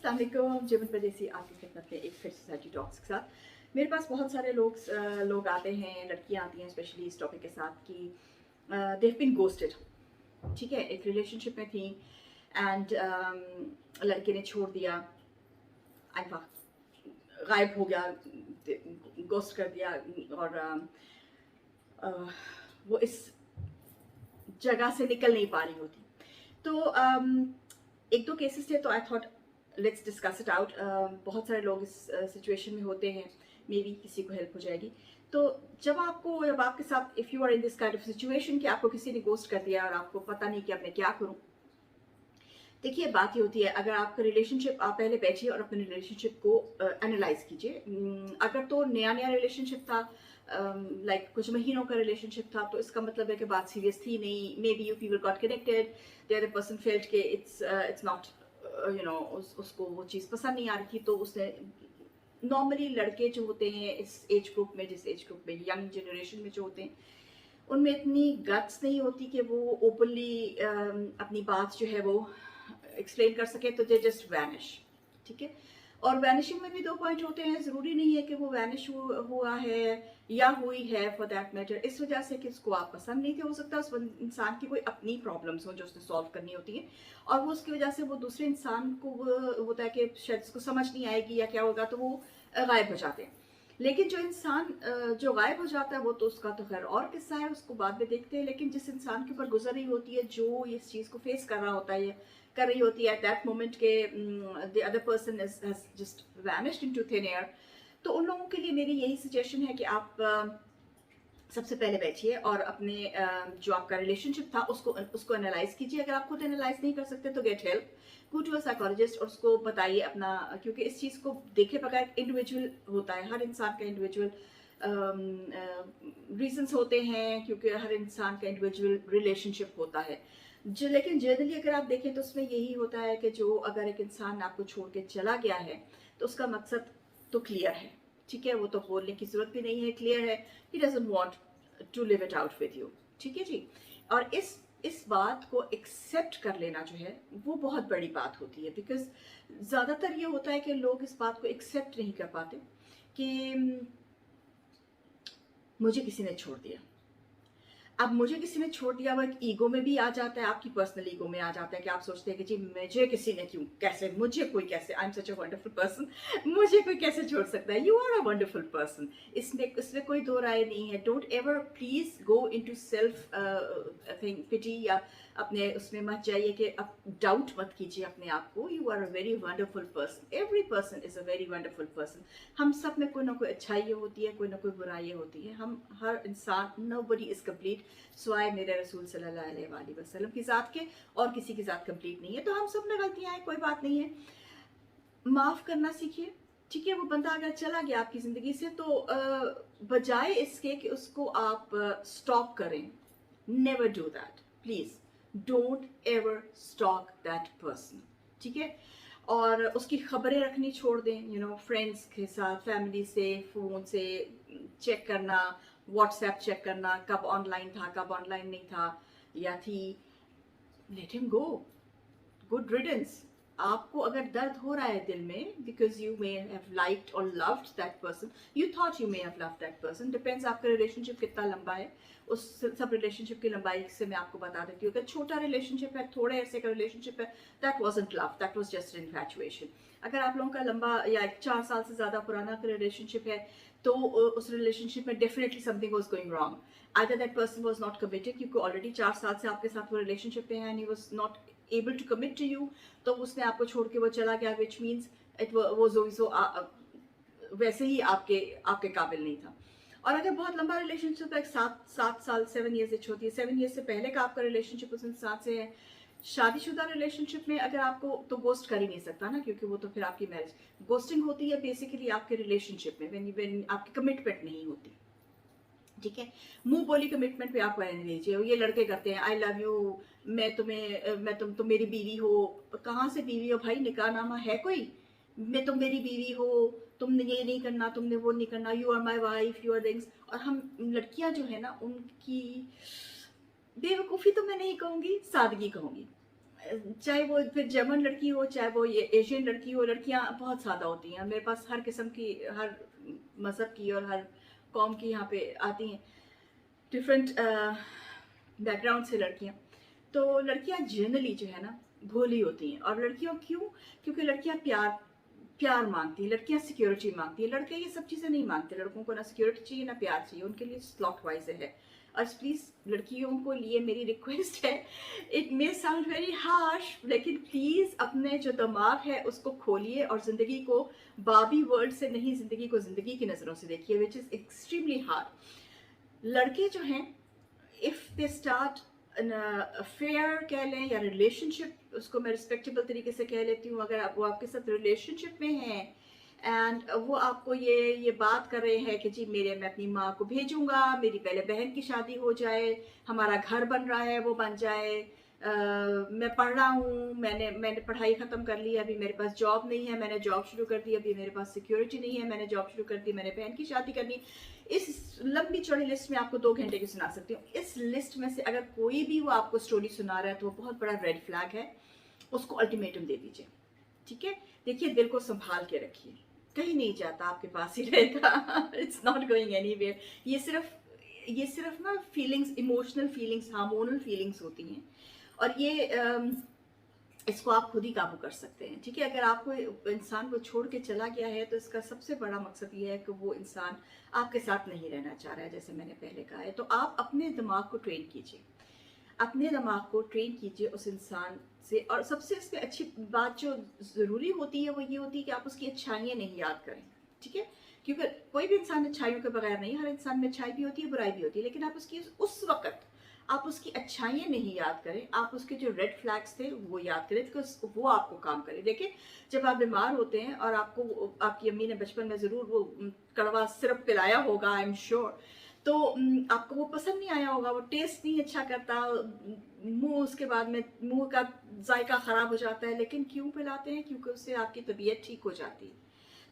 अस्सलाम वालेकुम। जीवन परदेसी आपकी खिदमत में एक फिर सोसाइटी टॉक्स के साथ। मेरे पास बहुत सारे लोग आते हैं, लड़कियां आती हैं स्पेशली इस टॉपिक के साथ कि दे हैव बीन गोस्टेड। ठीक है, एक रिलेशनशिप में थी एंड लड़के ने छोड़ दिया, गायब हो गया, गोस्ट कर दिया और वो इस जगह से निकल नहीं पा रही होती। तो एक दो केसेस थे, तो I thought let's discuss it out. बहुत सारे लोग इस सिचुएशन में होते हैं, मे बी किसी को हेल्प हो जाएगी। तो जब आपके साथ if you are in this kind of situation कि आपको किसी ने गोस्ट कर दिया और आपको पता नहीं कि अब मैं क्या करूं, देखिए बात ये होती है, अगर आपका रिलेशनशिप, आप पहले बैठिए और अपने रिलेशनशिप को एनालाइज कीजिए। अगर तो नया नया रिलेशनशिप था, लाइक कुछ महीनों का रिलेशनशिप था, तो इसका मतलब है कि बात सीरियस थी नहीं। May be you people got connected, the other person felt के इट्स नॉट उसको वो चीज़ पसंद नहीं आ रही थी, तो उसने नॉर्मली लड़के जो होते हैं इस एज ग्रुप में, जिस एज ग्रुप में यंग जनरेशन में जो होते हैं, उनमें इतनी गट्स नहीं होती कि वो ओपनली अपनी बात जो है वो एक्सप्लेन कर सके, तो दे जस्ट वैनिश। ठीक है, और वैनिशिंग में भी दो पॉइंट होते हैं। ज़रूरी नहीं है कि वो वैनिश हुआ है या हुई है फॉर दैट मैटर इस वजह से कि उसको आप पसंद नहीं थे। हो सकता है उस इंसान की कोई अपनी प्रॉब्लम्स हो जो उसने सॉल्व करनी होती है, और वो उसकी वजह से वो दूसरे इंसान को वो होता है कि शायद उसको समझ नहीं आएगी या क्या होगा, तो वो गायब हो जाते हैं। लेकिन जो इंसान जो गायब हो जाता है, वो तो उसका तो खैर और किस्सा है, उसको बाद में देखते हैं। लेकिन जिस इंसान के ऊपर गुजर रही होती है, जो इस चीज़ को फेस कर रहा होता है, कर रही होती है एट दैट मोमेंट के the other person has just vanished into thin air, तो उन लोगों के लिए मेरी यही सजेशन है कि आप सबसे पहले बैठिए और अपने जो आपका रिलेशनशिप था उसको एनालाइज कीजिए। अगर आप खुद एनालाइज नहीं कर सकते तो get help, go to a psychologist और उसको बताइए अपना, क्योंकि इस चीज़ को देखे बगैर इंडिविजुअल होता है, हर इंसान का इंडिविजुअल रीजंस होते हैं, क्योंकि हर इंसान का इंडिविजुअल रिलेशनशिप होता है जो। लेकिन जनरली अगर आप देखें तो उसमें यही होता है कि जो अगर एक इंसान आपको छोड़ के चला गया है, तो उसका मकसद तो क्लियर है। ठीक है, वो तो बोलने की जरूरत भी नहीं है, क्लियर है, he doesn't want to live it out with you। ठीक है जी। और इस बात को एक्सेप्ट कर लेना जो है वो बहुत बड़ी बात होती है, बिकॉज ज़्यादातर ये होता है कि लोग इस बात को एक्सेप्ट नहीं कर पाते कि मुझे किसी ने छोड़ दिया। अब मुझे किसी ने छोड़ दिया, वो एक ईगो में भी आ जाता है, आपकी पर्सनल ईगो में आ जाता है कि आप सोचते हैं कि जी मुझे किसी ने क्यों, कैसे, मुझे कोई कैसे, I am such a wonderful person, मुझे कोई कैसे छोड़ सकता है। You are a wonderful person, इसमें कोई दो राय नहीं है। Don't ever please go into self think pity, या अपने उसमें मत जाइए कि अब डाउट मत कीजिए अपने आप को। You are a very wonderful person, every person is a very wonderful person. हम सब में कोई ना कोई अच्छाई होती है, कोई ना कोई बुराई होती है। हम हर इंसान, नोबडी इज कंप्लीट, स्वाय मेरे रसूल सल्लल्लाहु अलैहि वसल्लम की ज़ात के, और किसी की ज़ात कंप्लीट नहीं है। तो हम सब में गलतियां हैं, कोई बात नहीं है, माफ़ करना सीखिए। ठीक है, वो बंदा अगर चला गया आपकी ज़िंदगी से, तो बजाय इसके कि उसको आप स्टॉप करें, never do that, please don't ever stock that person. ठीक है, और उसकी खबरें रखनी छोड़ दें। फ्रेंड्स के साथ, फैमिली से, फ़ोन से चेक करना, व्हाट्सएप चेक करना, कब ऑनलाइन था, कब ऑनलाइन नहीं था या थी, let him go, good riddance. आपको अगर दर्द हो रहा है दिल में because you may have liked और loved that person, you thought you may have loved that person, depends आपका रिलेशनशिप कितना लंबा है, उस सब रिलेशनशिप की लंबाई से मैं आपको बता देती हूँ। अगर छोटा रिलेशनशिप है, थोड़े ऐसे का रिलेशनशिप है, that wasn't love, that was just infatuation. अगर आप लोगों का लंबा या 4 साल से ज़्यादा पुराना रिलेशनशिप है, तो उस रिलेशनशिप में definitely something was going wrong. Either that person was not committed, क्योंकि ऑलरेडी 4 साल से आपके साथ वो रिलेशनशिप में है and he was not able to commit to you, तो उसने आपको छोड़ के वो चला गया, विच मीन्स इट वो वैसे ही आपके आपके काबिल नहीं था। और अगर बहुत लंबा रिलेशनशिप है, 7 साल 7 ईयर्स होती है, 7 ईयर्स से पहले का आपका रिलेशनशिप उस इंसान से है, शादीशुदा रिलेशनशिप में अगर आपको, तो गोस्ट कर ही नहीं सकता ना, क्योंकि वो तो फिर आपकी मैरिज, गोस्टिंग होती है बेसिकली आपके रिलेशनशिप में व्हेन आपकी कमिटमेंट नहीं होती। ठीक है, मुंह बोली कमिटमेंट पे आप रहने दीजिए। ये लड़के करते हैं, आई लव यू, मैं तुम्हें, मैं तुम मेरी बीवी हो। कहाँ से बीवी हो भाई, निकाहनामा है कोई? मैं तुम मेरी बीवी हो, तुमने ये नहीं करना, तुमने वो नहीं करना, you are my wife, you are rings. और हम लड़कियां जो है ना, उनकी बेवकूफ़ी तो मैं नहीं कहूँगी, सादगी कहूँगी। चाहे वो फिर जर्मन लड़की हो, चाहे वो ये एशियन लड़की हो, लड़कियां बहुत सादा होती हैं। मेरे पास हर किस्म की, हर मज़हब की और हर कौम की यहाँ पे आती हैं, डिफरेंट बैकग्राउंड से लड़कियां। तो लड़कियां जनरली जो है ना भोली होती हैं। और लड़कियों क्यों? क्योंकि लड़कियां प्यार प्यार मांगती हैं, लड़कियां सिक्योरिटी मांगती हैं। लड़के ये सब चीज़ें नहीं मांगते, लड़कों को ना सिक्योरिटी चाहिए ना प्यार चाहिए, उनके लिए स्लॉट वाइज है। और प्लीज़ लड़कियों को लिए मेरी रिक्वेस्ट है, it may sound very harsh, लेकिन प्लीज़ अपने जो दिमाग है उसको खोलिए और ज़िंदगी को बाबी वर्ल्ड से नहीं, ज़िंदगी को ज़िंदगी की नज़रों से देखिए, विच इज़ एक्सट्रीमली हार्ड। लड़के जो हैं, इफ़ दे स्टार्ट अफेयर कह लें या रिलेशनशिप, उसको मैं रिस्पेक्टेबल तरीके से कह लेती हूँ, अगर वो आपके साथ रिलेशनशिप में हैं एंड वो आपको ये बात कर रहे हैं कि जी मैं अपनी माँ को भेजूंगा, मेरी पहले बहन की शादी हो जाए, हमारा घर बन रहा है वो बन जाए, मैं पढ़ रहा हूँ, मैंने पढ़ाई ख़त्म कर ली, अभी मेरे पास जॉब नहीं है, मैंने जॉब शुरू कर दी, अभी मेरे पास सिक्योरिटी नहीं है, मैंने जॉब शुरू कर दी, मैंने बहन की शादी करनी। इस लंबी चौड़ी लिस्ट में आपको 2 घंटे की सुना सकती हूँ। इस लिस्ट में से अगर कोई भी वो आपको स्टोरी सुना रहा है तो वो बहुत बड़ा रेड फ्लैग है, उसको अल्टीमेटम दे दीजिए। ठीक है, देखिए दिल को संभाल के रखिए, कहीं नहीं जाता, आपके पास ही रहेगा। It's not going anywhere. ये सिर्फ ना feelings, emotional feelings, hormonal feelings होती हैं, और ये इसको आप खुद ही काबू कर सकते हैं। ठीक है, अगर आपको इंसान को छोड़ के चला गया है तो इसका सबसे बड़ा मकसद ये है कि वो इंसान आपके साथ नहीं रहना चाह रहा है, जैसे मैंने पहले कहा है। तो आप अपने दिमाग को ट्रेन कीजिए, अपने दिमाग को ट्रेन कीजिए उस इंसान से। और सबसे इसमें अच्छी बात जो ज़रूरी होती है वो ये होती है कि आप उसकी अच्छाइयाँ नहीं याद करें। ठीक है, क्योंकि कोई भी इंसान अच्छाइयों के बगैर नहीं, हर इंसान में अच्छाई भी होती है, बुराई भी होती है, लेकिन आप उसकी उस वक्त आप उसकी अच्छाइयाँ नहीं याद करें, आप उसके जो रेड फ्लैग्स थे वो याद करें, बिकॉज वो आपको काम करे। देखिए, जब आप बीमार होते हैं और आपको आपकी अम्मी ने बचपन में ज़रूर वो कड़वा सिरप पिलाया होगा, आई एम श्योर, तो आपको वो पसंद नहीं आया होगा, वो टेस्ट नहीं अच्छा करता, मुंह उसके बाद में मुंह का जायका ख़राब हो जाता है, लेकिन क्यों पिलाते हैं? क्योंकि उससे आपकी तबीयत ठीक हो जाती है।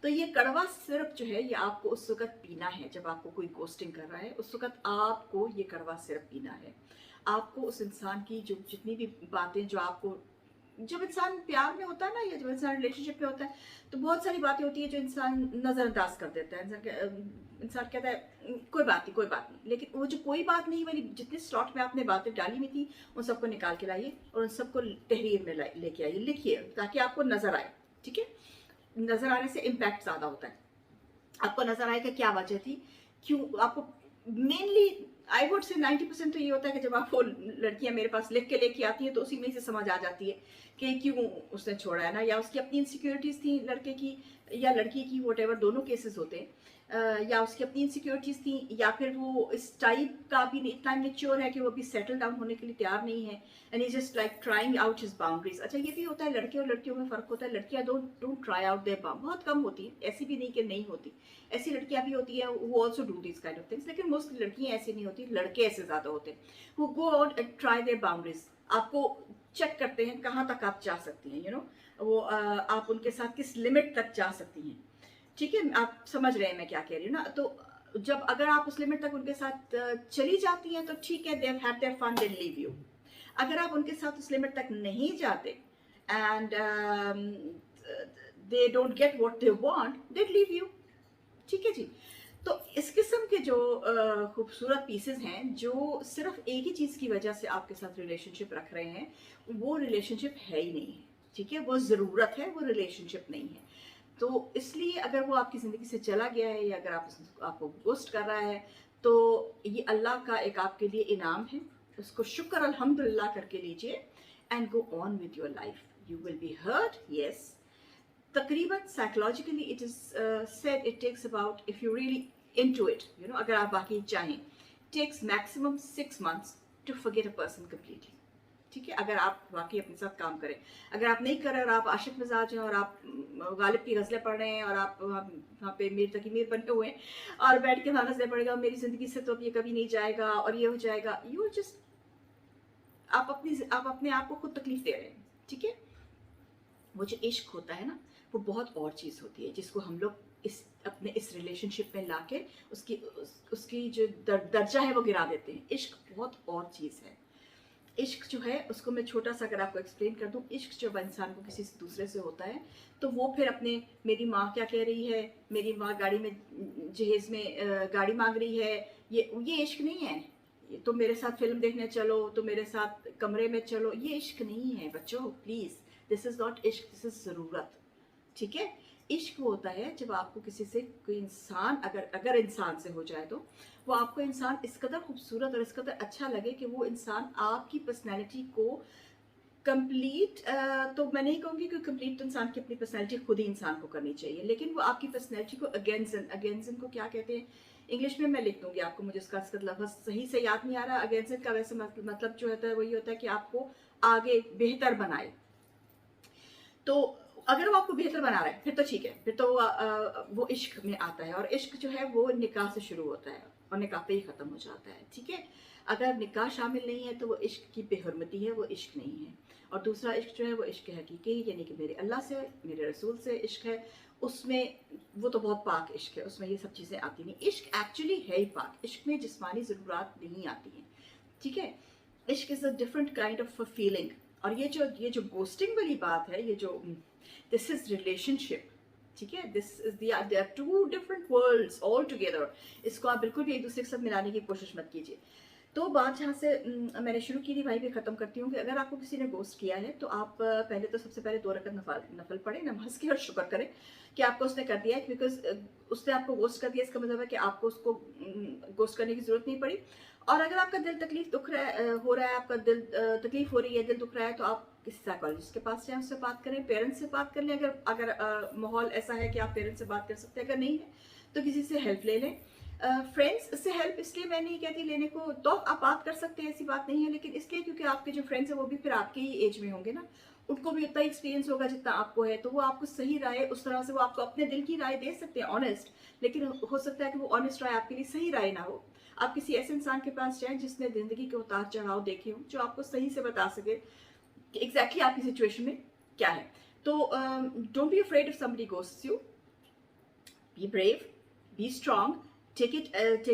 तो ये कड़वा सिरप जो है ये आपको उस वक्त पीना है जब आपको कोई गोस्टिंग कर रहा है, उस वक्त आपको ये कड़वा सिरप पीना है। आपको उस इंसान की जो जितनी भी बातें जो आपको, जब इंसान प्यार में होता है ना, या जब इंसान रिलेशनशिप में होता है, तो बहुत सारी बातें होती है जो इंसान नज़रअंदाज कर देता है। इंसान कहता है कोई बात नहीं, कोई बात नहीं, लेकिन वो जो कोई बात नहीं वाली जितने स्लॉट में आपने बातें डाली हुई थी उन सबको निकाल के लाइए और उन सबको तहरीर में लेके आइए, लिखिए, ताकि आपको नजर आए। ठीक है, नजर आने से इम्पैक्ट ज्यादा होता है। आपको नजर आएगा क्या वजह थी, क्यों आपको मेनली आई वुड से 90% तो ये होता है कि जब आपको लड़कियां मेरे पास लिख के लेके आती हैं तो उसी में से समझ आ जाती है कि क्यों उसने छोड़ा है ना, या उसकी अपनी इनसिक्योरिटीज थी लड़के की या लड़की की, वट एवर, दोनों केसेस होते हैं। या उसकी अपनी इनसिक्योरिटीज थी, या फिर वो इस टाइप का भी इतना मेच्योर है कि वो अभी सेटल डाउन होने के लिए तैयार नहीं है, and is just like trying out his boundaries. अच्छा, ये भी होता है, लड़के और लड़कियों में फर्क होता है, लड़कियां don't try out their bound, बहुत कम होती है, ऐसी भी नहीं कि नहीं होती, ऐसी लड़कियां भी होती है वो also do this kind of things, लेकिन मोस्ट लड़कियां ऐसी नहीं होती, लड़के ऐसे ज्यादा होते हैं, वो go out and try their boundaries. आपको चेक करते हैं कहाँ तक आप जा सकती हैं, वो आप उनके साथ किस लिमिट तक जा सकती हैं। ठीक है, आप समझ रहे हैं मैं क्या कह रही हूँ ना। तो जब अगर आप उस लिमिट तक उनके साथ चली जाती हैं तो ठीक है, they have their fun, they leave you. अगर आप उनके साथ उस लिमिट तक नहीं जाते and they don't get what they want, they leave you. ठीक है जी। तो इस किस्म के जो खूबसूरत पीसेस हैं जो सिर्फ एक ही चीज़ की वजह से आपके साथ रिलेशनशिप रख रहे हैं, वो रिलेशनशिप है ही नहीं है। ठीक है, वो ज़रूरत है, वो रिलेशनशिप नहीं है। तो इसलिए अगर वो आपकी ज़िंदगी से चला गया है या अगर आपको गोस्ट कर रहा है, तो ये अल्लाह का एक आपके लिए इनाम है, उसको शुक्र अल्हम्दुलिल्लाह करके लीजिए and go on with your life. You will be hurt, yes, तकरीबन psychologically it is said it takes about, if you really into it, अगर आप वाकई चाहें, takes maximum 6 months to forget a person completely. ठीक है, अगर आप वाकई अपने साथ काम करें। अगर आप नहीं कर रहे और आप आशिक मिजाज हैं और आप गालिब की गज़लें पढ़ रहे हैं और आप वहाँ पे मीर तक मीर बने हुए हैं और बैठ के वहाँ गज़लें पढ़ेगा, मेरी ज़िंदगी से तो अब ये कभी नहीं जाएगा और ये हो जाएगा, यू जस्ट आप अपने आप को खुद तकलीफ दे रहे हैं। ठीक है, वो जो इश्क होता है ना, वो बहुत और चीज़ होती है, जिसको हम लोग अपने इस रिलेशनशिप में लाके उसकी जो दर्जा है वो गिरा देते हैं। इश्क बहुत और चीज़ है। इश्क जो है उसको मैं छोटा सा अगर आपको एक्सप्लेन कर दूं, इश्क जब इंसान को किसी दूसरे से होता है तो वो फिर अपने, मेरी माँ क्या कह रही है, मेरी माँ गाड़ी में जहेज में गाड़ी मांग रही है, ये इश्क नहीं है। तो मेरे साथ फिल्म देखने चलो, तो मेरे साथ कमरे में चलो, ये इश्क नहीं है बच्चों, प्लीज, दिस इज नॉट इश्क, दिस इज जरूरत। ठीक है, इश्क होता है जब आपको किसी से, कोई इंसान अगर इंसान से हो जाए तो वो आपको इंसान इस कदर खूबसूरत और इस कदर अच्छा लगे कि वो इंसान आपकी पर्सनैलिटी को कंप्लीट, तो मैं नहीं कहूँगी कि कंप्लीट, तो इंसान की अपनी पर्सनैलिटी खुद ही इंसान को करनी चाहिए, लेकिन वो आपकी पर्सनैलिटी को अगेंजन को क्या कहते हैं इंग्लिश में, मैं लिख दूंगी आपको, मुझे उसका लफ्ज़ सही से याद नहीं आ रहा। अगेंजन का वैसे मतलब जो होता है वही होता है कि आपको आगे बेहतर बनाए। तो अगर वो आपको बेहतर बना रहा है फिर तो ठीक है, फिर तो वो इश्क में आता है, और इश्क जो है वो निकाह से शुरू होता है और निकाह पे ही खत्म हो जाता है। ठीक है, अगर निकाह शामिल नहीं है तो वो इश्क की बेहरमती है, वो इश्क नहीं है। और दूसरा इश्क जो है वो इश्क हकीकी, यानी कि मेरे अल्लाह से, मेरे रसूल से इश्क है, उसमें वो तो बहुत पाक इश्क है, उसमें ये सब चीज़ें आती नहीं। इश्क एक्चुअली है ही पाक, इश्क में जिस्मानी ज़रूरत नहीं आती हैं। ठीक है, इश्क is a different kind of feeling. और ये जो गोस्टिंग वाली बात है, ये जो दिस इज रिलेशनशिप, ठीक है, this is they are two different worlds all together. इसको आप बिल्कुल भी एक दूसरे के साथ मिलाने की कोशिश मत कीजिए। तो बात जहाँ से मैंने शुरू की थी भाई भी ख़त्म करती हूँ कि अगर आपको किसी ने गोस्ट किया है तो आप पहले तो सबसे पहले 2 रकत नफल पढ़े, नमाज की, और शुक्र करें कि आपको उसने कर दिया है, बिकॉज उसने आपको गोस्ट कर दिया, इसका मतलब है कि आपको उसको गोस्ट करने की जरूरत नहीं पड़ी। और अगर आपका दिल तकलीफ दुख रहा है, हो रहा है, आपका दिल तकलीफ हो रही है, दिल दुख रहा है, तो आप किसी साइकोलॉजिस्ट के पास जाएं, उससे बात करें, पेरेंट्स से बात कर लें, अगर अगर माहौल ऐसा है कि आप पेरेंट्स से बात कर सकते हैं। अगर नहीं है तो किसी से हेल्प ले लें। फ्रेंड्स से हेल्प इसलिए मैं नहीं कहती लेने को, तो आप बात कर सकते हैं, ऐसी बात नहीं है, लेकिन इसलिए क्योंकि आपके जो फ्रेंड्स हैं वो भी फिर आपके ही एज में होंगे ना, उनको भी उतना एक्सपीरियंस होगा जितना आपको है, तो वो आपको सही राय, उस तरह से वो आपको अपने दिल की राय दे सकते हैं, ऑनेस्ट। लेकिन हो सकता है कि वो ऑनेस्ट राय आपके लिए सही राय ना हो। आप किसी ऐसे इंसान के पास जाएं जिसने जिंदगी के उतार चढ़ाव देखे हो, जो आपको सही से बता सके कि एग्जैक्टली आपकी सिचुएशन में क्या है। तो don't be afraid if somebody ghosts you, be brave, be strong, take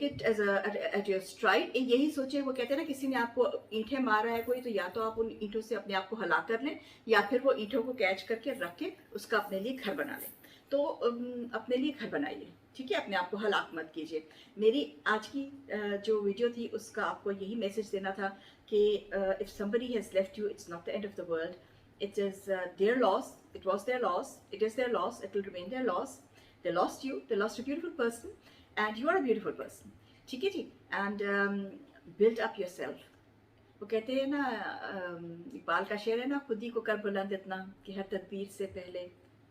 it as at your stride. यही सोचे, वो कहते हैं ना, किसी ने आपको ईंटें मार रहा है कोई, तो या तो आप उन ईंटों से अपने आप को हला कर लें, या फिर वो ईंटों को कैच करके रख के उसका अपने लिए घर बना लें। तो अपने लिए घर बनाइए, ठीक है, अपने आप को हलाक मत कीजिए। मेरी आज की जो वीडियो थी उसका आपको यही मैसेज देना था कि if somebody has left you, it's not the end of the world, it is there loss, it was there loss, it is there loss, it will remain there loss. They lost you, they lost a beautiful person, and you are a beautiful person. ठीक है जी, and build up yourself. वो कहते हैं ना, इकबाल का शेर है ना, खुद ही को कर बुलंद इतना कि हर तदबीर से पहले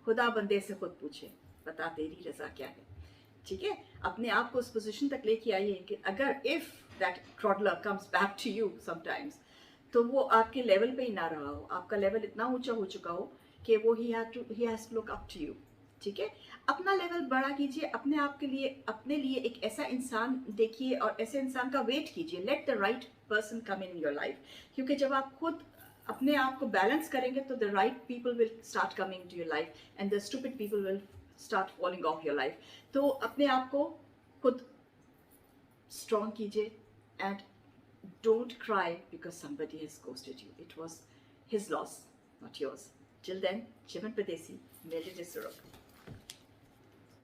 खुदा बंदे से खुद पूछे, बता तेरी रजा क्या है। ठीक है, अपने आप को उस पोजीशन तक लेके आइए कि अगर if that toddler comes back to you sometimes, तो वो आपके लेवल पे ही ना रहा हो, आपका लेवल इतना ऊंचा हो चुका हो कि वो he has to look up to you. ठीक है, अपना लेवल बड़ा कीजिए, अपने आप के लिए, अपने लिए एक ऐसा इंसान देखिए और ऐसे इंसान का वेट कीजिए, let the right person come in your life. क्योंकि जब आप खुद अपने आप को बैलेंस करेंगे तो the right people will start coming to your life and the stupid people will start falling off your life. तो अपने आप को खुद स्ट्रॉन्ग कीजिए, and don't cry because somebody has ghosted you. It was his loss, not yours. Till then, Chivan Padesi, Melde Jisurak.